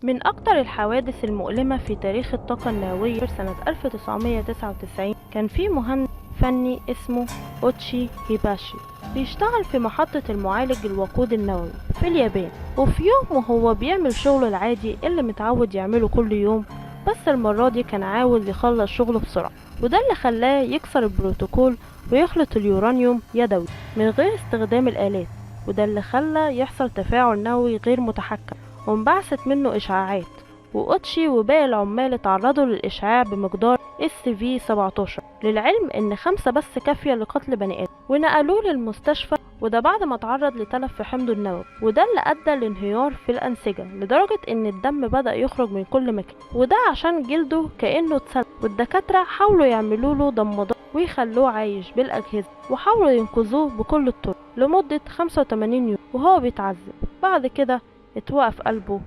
من أكتر الحوادث المؤلمة في تاريخ الطاقة النووية سنة 1999 كان في مهندس فني اسمه أوتشي هيباشي بيشتغل في محطة المعالج الوقود النووي في اليابان. وفي يوم وهو بيعمل شغله العادي اللي متعود يعمله كل يوم، بس المرة دي كان عاوز يخلص شغله بسرعة، وده اللي خلاه يكسر البروتوكول ويخلط اليورانيوم يدوي من غير استخدام الآلات، وده اللي خلى يحصل تفاعل نووي غير متحكم وانبعثت منه إشعاعات. وأوتشي وباقي العمال اتعرضوا للإشعاع بمقدار SV17، للعلم إن 5 بس كافية لقتل بني آدم، ونقلوه للمستشفى، وده بعد ما اتعرض لتلف في حمضه النووي، وده اللي أدى لانهيار في الأنسجة لدرجة إن الدم بدأ يخرج من كل مكان، وده عشان جلده كأنه اتسد. والدكاترة حاولوا يعملوا له ضمادات ويخلوه عايش بالأجهزة، وحاولوا ينقذوه بكل الطرق لمدة 85 يوم وهو بيتعذب. بعد كده اتوقف قلبه